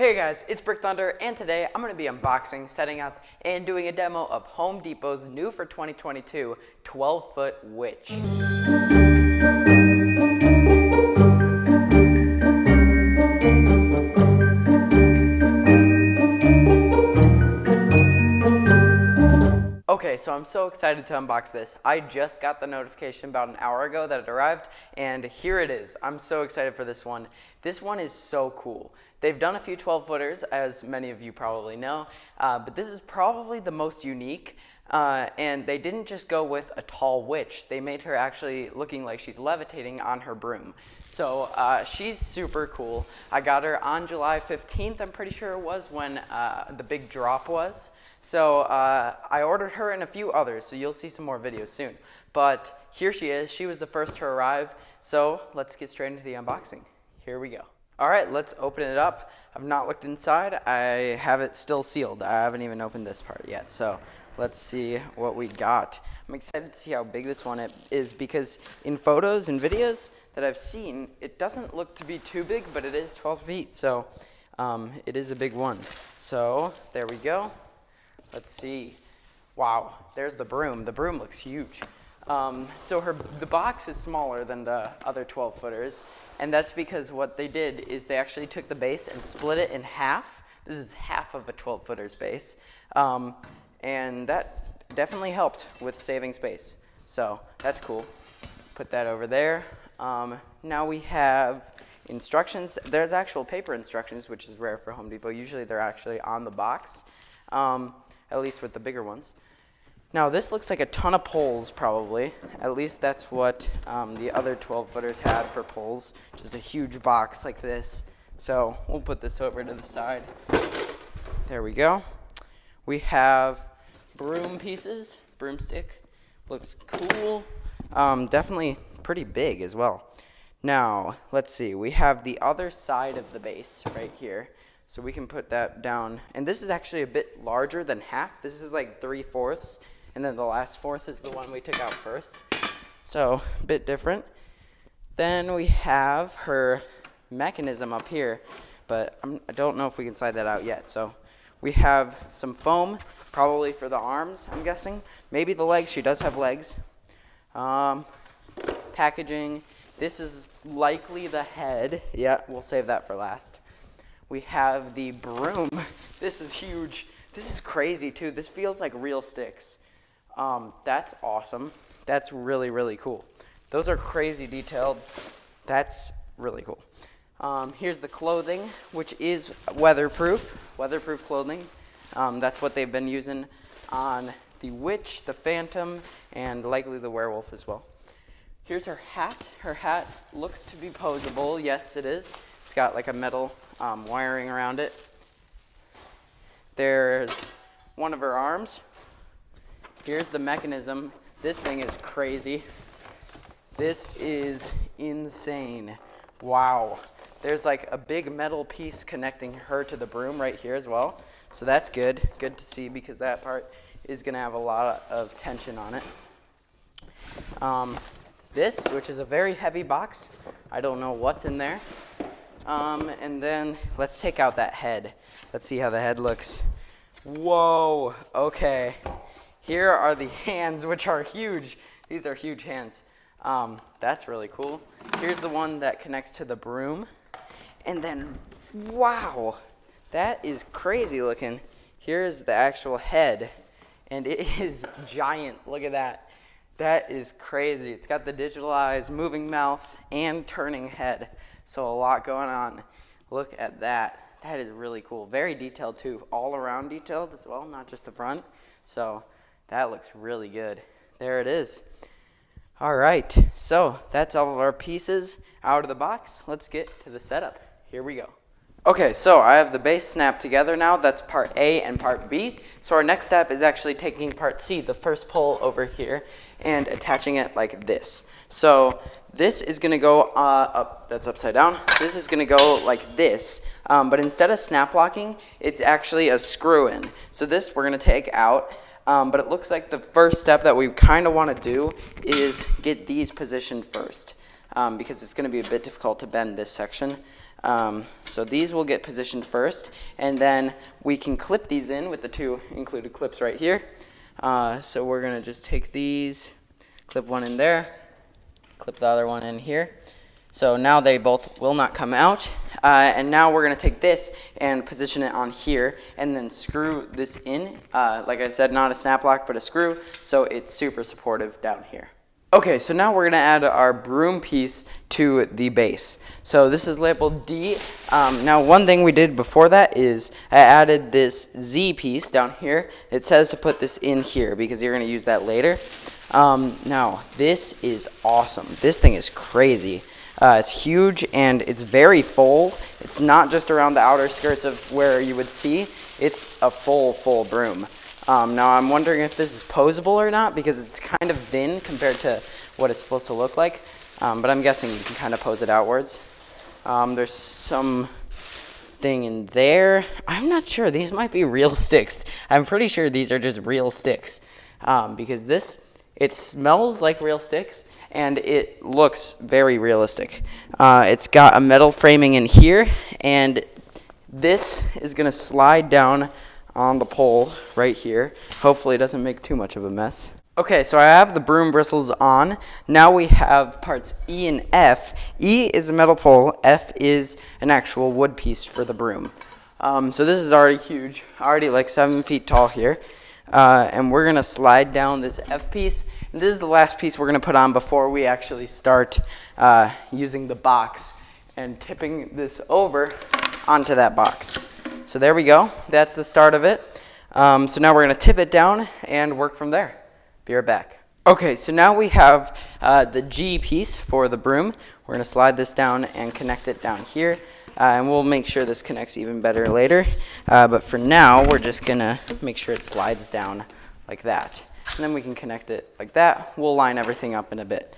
Hey guys, it's Brick Thunder, and today I'm going to be unboxing, setting up, and doing a demo of Home Depot's new for 2022 12-foot witch. Okay, so I'm so excited to unbox this. I just got the notification about an hour ago that it arrived, and here it is. I'm so excited for this one. This one is so cool. They've done a few 12-footers, as many of you probably know, but this is probably the most unique, and they didn't just go with a tall witch. They made her actually looking like she's levitating on her broom. So she's super cool. I got her on July 15th, I'm pretty sure it was, when the big drop was. So I ordered her and a few others, so you'll see some more videos soon. But here she is. She was the first to arrive. So let's get straight into the unboxing. Here we go. All right, let's open it up. I've not looked inside. I have it still sealed. I haven't even opened this part yet. So let's see what we got. I'm excited to see how big this one is because in photos and videos that I've seen, it doesn't look to be too big, but it is 12 feet. So it is a big one. So there we go. Let's see. Wow, there's the broom. The broom looks huge. So the box is smaller than the other 12-footers, and that's because what they did is they actually took the base and split it in half. This is half of a 12-footer's base, and that definitely helped with saving space. So that's cool. Put that over there. Now we have instructions. There's actual paper instructions, which is rare for Home Depot. Usually they're actually on the box, at least with the bigger ones. Now this looks like a ton of poles probably. At least that's what the other 12-footers had for poles. Just a huge box like this. So we'll put this over to the side. There we go. We have broom pieces, broomstick. Looks cool. Definitely pretty big as well. Now let's see. We have the other side of the base right here. So we can put that down. And this is actually a bit larger than half. This is like 3/4. And then the last fourth is the one we took out first. So a bit different. Then we have her mechanism up here. But I don't know if we can slide that out yet. So we have some foam, probably for the arms, I'm guessing. Maybe the legs. She does have legs. Packaging. This is likely the head. Yeah, we'll save that for last. We have the broom. This is huge. This is crazy too. This feels like real sticks. That's awesome. That's really, really cool. Those are crazy detailed. That's really cool. Here's the clothing, which is weatherproof clothing. That's what they've been using on the witch, the phantom, and likely the werewolf as well. Here's her hat. Her hat looks to be posable. Yes, it is. It's got like a metal wiring around it. There's one of her arms. Here's the mechanism. This thing is crazy. This is insane. Wow. There's like a big metal piece connecting her to the broom right here as well. So that's good. Good to see because that part is going to have a lot of tension on it. This, which is a very heavy box. I don't know what's in there. And then let's take out that head. Let's see how the head looks. Whoa, okay. Here are the hands, which are huge. These are huge hands. That's really cool. Here's the one that connects to the broom. And then, wow, that is crazy looking. Here's the actual head, and it is giant. Look at that. That is crazy. It's got the digital eyes, moving mouth, and turning head. So a lot going on. Look at that. That is really cool. Very detailed too. All around detailed as well, not just the front. So that looks really good. There it is. All right. So that's all of our pieces out of the box. Let's get to the setup. Here we go. Okay, so I have the base snapped together now. That's part A and part B. So our next step is actually taking part C, the first pole over here, and attaching it like this. So this is going to go up, that's upside down. This is going to go like this, but instead of snap locking, it's actually a screw in. So this we're going to take out, but it looks like the first step that we kind of want to do is get these positioned first, because it's going to be a bit difficult to bend this section. So these will get positioned first, and then we can clip these in with the 2 included clips right here. So we're going to just take these, clip one in there, clip the other one in here. So now they both will not come out. And now we're going to take this and position it on here and then screw this in. Like I said, not a snap lock, but a screw, so it's super supportive down here. Okay, so now we're going to add our broom piece to the base. So this is labeled D. Now one thing we did before that is I added this Z piece down here. It says to put this in here because you're going to use that later. Now this is awesome. This thing is crazy. It's huge and it's very full. It's not just around the outer skirts of where you would see. It's a full broom. Now I'm wondering if this is posable or not because it's kind of thin compared to what it's supposed to look like. But I'm guessing you can kind of pose it outwards. There's some thing in there. I'm not sure. These might be real sticks. I'm pretty sure these are just real sticks because it smells like real sticks and it looks very realistic. It's got a metal framing in here, and this is going to slide down on the pole right here. Hopefully it doesn't make too much of a mess. Okay, so I have the broom bristles on. Now we have parts E and F. E is a metal pole, F is an actual wood piece for the broom. So this is already huge, already like 7 feet tall here. And we're gonna slide down this F piece. And this is the last piece we're gonna put on before we actually start using the box and tipping this over onto that box. So there we go, that's the start of it. So now we're gonna tip it down and work from there. Be right back. Okay, so now we have the G piece for the broom. We're gonna slide this down and connect it down here. And we'll make sure this connects even better later. But for now, we're just gonna make sure it slides down like that. And then we can connect it like that. We'll line everything up in a bit.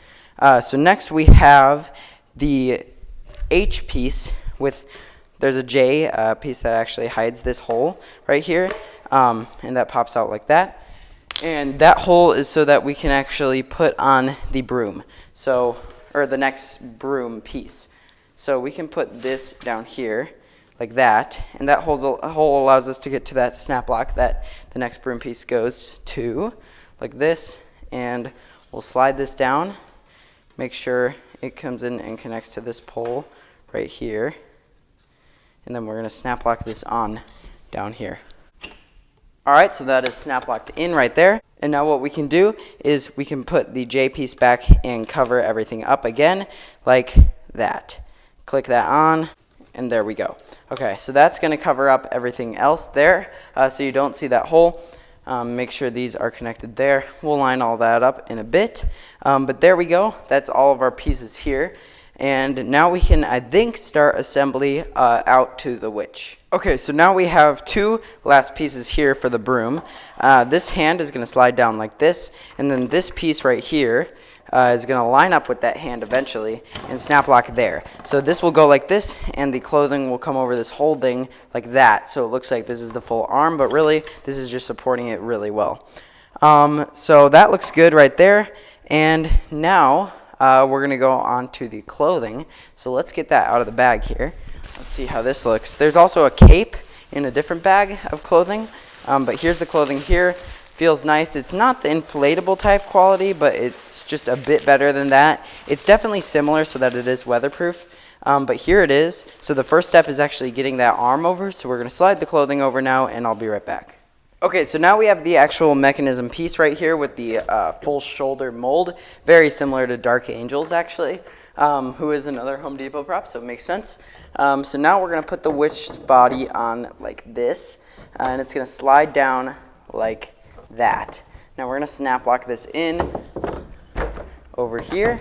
So next we have the H piece with, there's a J piece that actually hides this hole right here. And that pops out like that. And that hole is so that we can actually put on the broom. So, or the next broom piece. So we can put this down here like that, and that hole allows us to get to that snap lock that the next broom piece goes to, like this, and we'll slide this down, make sure it comes in and connects to this pole right here, and then we're going to snap lock this on down here. Alright, so that is snap locked in right there. And now what we can do is we can put the J piece back and cover everything up again like that. Click that on, and there we go. Okay, so that's going to cover up everything else there so you don't see that hole. Make sure these are connected there. We'll line all that up in a bit. But there we go. That's all of our pieces here. And now we can, I think, start assembly out to the witch. Okay, so now we have 2 last pieces here for the broom. This hand is going to slide down like this, and then this piece right here is going to line up with that hand eventually and snap lock there. So this will go like this, and the clothing will come over this whole thing like that. So it looks like this is the full arm, but really this is just supporting it really well. So that looks good right there. And now we're going to go on to the clothing. So let's get that out of the bag here. Let's see how this looks. There's also a cape in a different bag of clothing, but here's the clothing here. Feels nice. It's not the inflatable type quality, but it's just a bit better than that. It's definitely similar so that it is weatherproof, but here it is. So the first step is actually getting that arm over, so we're going to slide the clothing over now, and I'll be right back. Okay, so now we have the actual mechanism piece right here with the full shoulder mold, very similar to Dark Angels actually, who is another Home Depot prop, so it makes sense. So now we're going to put the witch's body on like this, and it's going to slide down like that. Now we're going to snap lock this in over here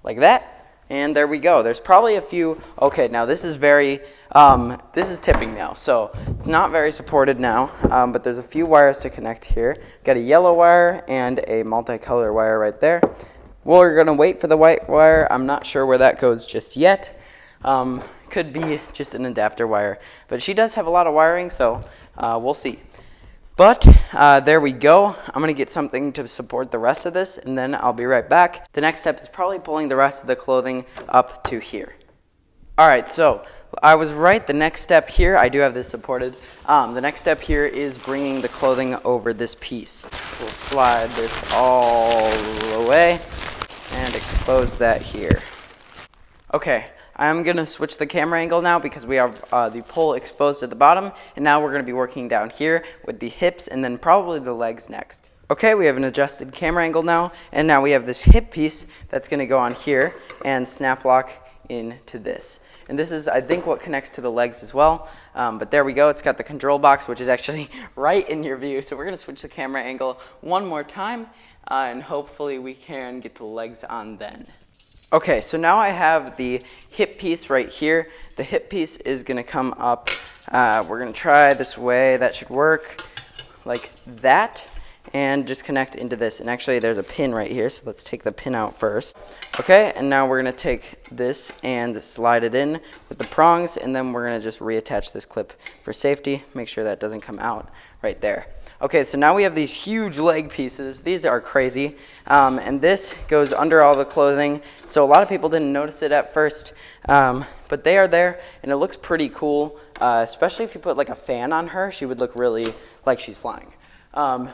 like that. And there we go. There's probably a few. Okay, now this is very, this is tipping now, so it's not very supported now, but there's a few wires to connect here. Got a yellow wire and a multicolor wire right there. We're going to wait for the white wire. I'm not sure where that goes just yet. Could be just an adapter wire, but she does have a lot of wiring, so we'll see. But there we go. I'm going to get something to support the rest of this, and then I'll be right back. The next step is probably pulling the rest of the clothing up to here. All right, so I was right. The next step here, I do have this supported. The next step here is bringing the clothing over this piece. We'll slide this all the way and expose that here. Okay, I'm going to switch the camera angle now because we have the pole exposed at the bottom, and now we're going to be working down here with the hips and then probably the legs next. Okay, we have an adjusted camera angle now, and now we have this hip piece that's going to go on here and snap lock into this. And this is, I think, what connects to the legs as well. But there we go. It's got the control box, which is actually right in your view. So we're going to switch the camera angle one more time, and hopefully we can get the legs on then. Okay, so now I have the hip piece right here. The hip piece is going to come up. We're going to try this way. That should work like that. And just connect into this. And actually there's a pin right here, so let's take the pin out first. Okay, and now we're going to take this and slide it in with the prongs, and then we're going to just reattach this clip for safety. Make sure that doesn't come out right there. Okay, so now we have these huge leg pieces. These are crazy. And this goes under all the clothing, so a lot of people didn't notice it at first. But they are there, and it looks pretty cool, especially if you put like a fan on her. She would look really like she's flying.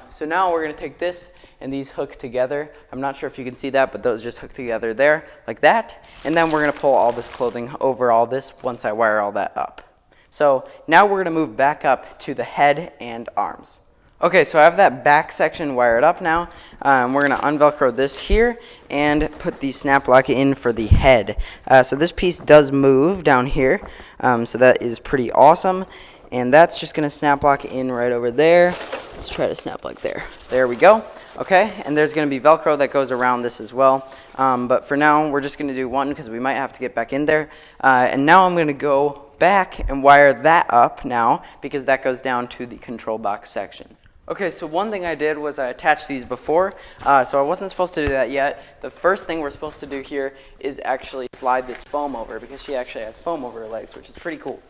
So now we're going to take this and these hook together. I'm not sure if you can see that, but those just hook together there like that. And then we're going to pull all this clothing over all this once I wire all that up. So now we're going to move back up to the head and arms. Okay, so I have that back section wired up now. We're going to unvelcro this here and put the snap lock in for the head. So this piece does move down here, so that is pretty awesome. And that's just going to snap lock in right over there. Let's try to snap lock there. There we go. Okay, and there's going to be Velcro that goes around this as well. But for now, we're just going to do one because we might have to get back in there. And now I'm going to go back and wire that up now because that goes down to the control box section. Okay, so one thing I did was I attached these before, so I wasn't supposed to do that yet. The first thing we're supposed to do here is actually slide this foam over because she actually has foam over her legs, which is pretty cool.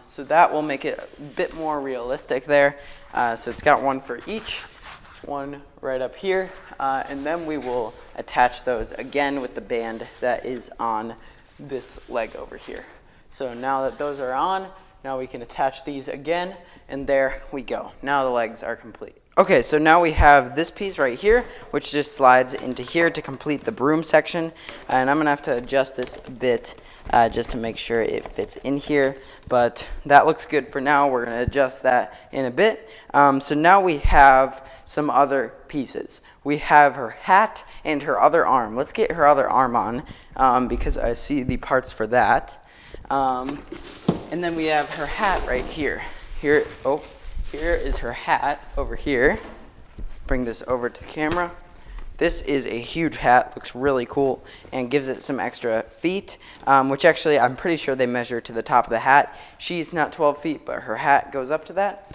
So that will make it a bit more realistic there. So it's got one for each, one right up here, and then we will attach those again with the band that is on this leg over here. So now that those are on, now we can attach these again, and there we go. Now the legs are complete. Okay, so now we have this piece right here, which just slides into here to complete the broom section. And I'm going to have to adjust this a bit just to make sure it fits in here. But that looks good for now. We're going to adjust that in a bit. So now we have some other pieces. We have her hat and her other arm. Let's get her other arm on because I see the parts for that. And then we have her hat right here. Here is her hat over here. Bring this over to the camera. This is a huge hat, looks really cool, and gives it some extra feet, which actually I'm pretty sure they measure to the top of the hat. She's not 12 feet, but her hat goes up to that.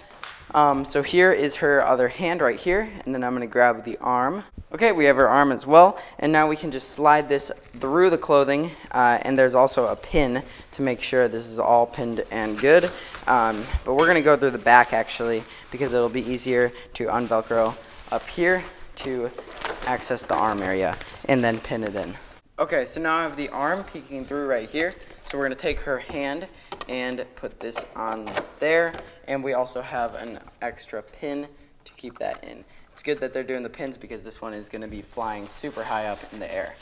So here is her other hand right here, and then I'm going to grab the arm. Okay, we have her arm as well, and now we can just slide this through the clothing, and there's also a pin to make sure this is all pinned and good. But we're going to go through the back actually, because it'll be easier to unvelcro up here to access the arm area, and then pin it in. Okay, so now I have the arm peeking through right here, so we're going to take her hand and put this on there, and we also have an extra pin to keep that in. It's good that they're doing the pins because this one is going to be flying super high up in the air.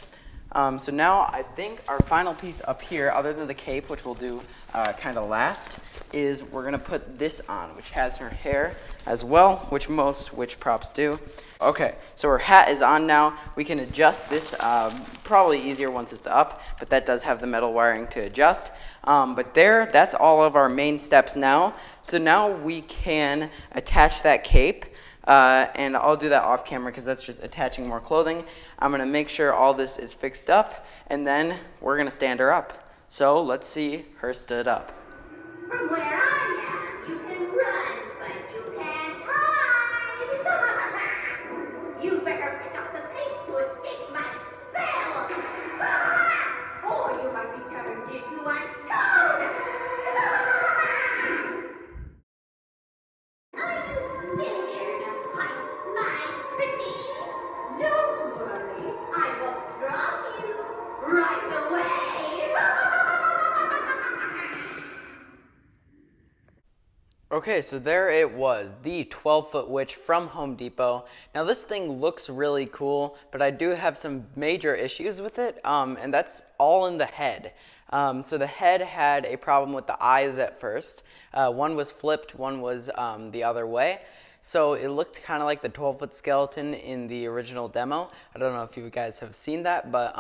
So now I think our final piece up here, other than the cape, which we'll do kind of last, is we're going to put this on, which has her hair as well, which most witch props do. Okay, so her hat is on now. We can adjust this, probably easier once it's up, but that does have the metal wiring to adjust. But that's all of our main steps now. So now we can attach that cape. And I'll do that off camera because that's just attaching more clothing. I'm going to make sure all this is fixed up, and then we're going to stand her up. So let's see her stood up. From where I am, you can run, but you can't hide. You better pick up the pace to escape my spell. Or you might be turned into a toad. Are you scared of heights, my pretty? Don't worry, I will drop you right away. Okay, so there it was, the 12-foot witch from Home Depot. Now this thing looks really cool, but I do have some major issues with it, and that's all in the head. So the head had a problem with the eyes at first. One was flipped, one was the other way. So it looked kind of like the 12-foot skeleton in the original demo. I don't know if you guys have seen that, but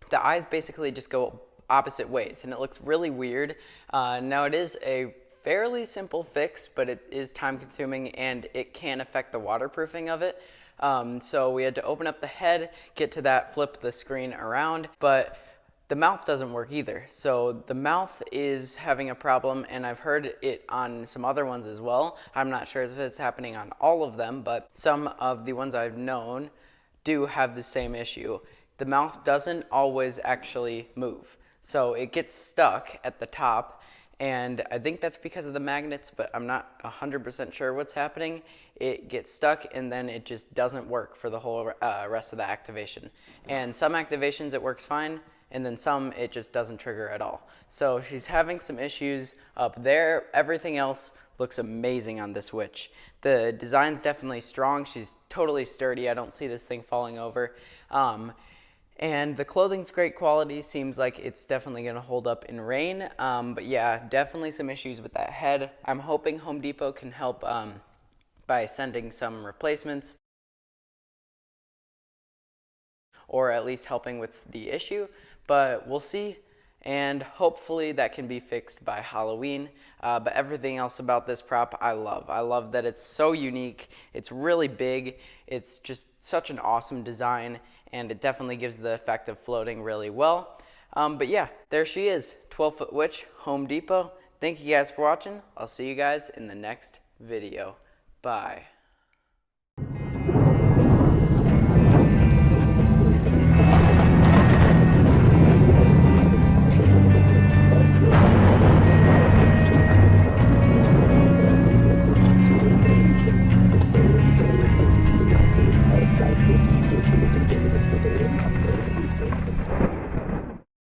the eyes basically just go opposite ways, and it looks really weird. Now it is a fairly simple fix, but it is time consuming and it can affect the waterproofing of it. So we had to open up the head, get to that, flip the screen around, but the mouth doesn't work either. So the mouth is having a problem, and I've heard it on some other ones as well. I'm not sure if it's happening on all of them, but some of the ones I've known do have the same issue. The mouth doesn't always actually move. So it gets stuck at the top, and I think that's because of the magnets, but I'm not 100% sure what's happening. It gets stuck, and then it just doesn't work for the whole rest of the activation. And some activations it works fine, and then some it just doesn't trigger at all. So she's having some issues up there. Everything else looks amazing on this witch. The design's definitely strong. She's totally sturdy. I don't see this thing falling over. And the clothing's great quality. Seems like it's definitely going to hold up in rain. But yeah, definitely some issues with that head. I'm hoping Home Depot can help by sending some replacements, or at least helping with the issue. But we'll see. And hopefully that can be fixed by Halloween. But everything else about this prop I love. I love that it's so unique. It's really big. It's just such an awesome design, and it definitely gives the effect of floating really well. But yeah, there she is, 12-foot witch, Home Depot. Thank you guys for watching. I'll see you guys in the next video. Bye.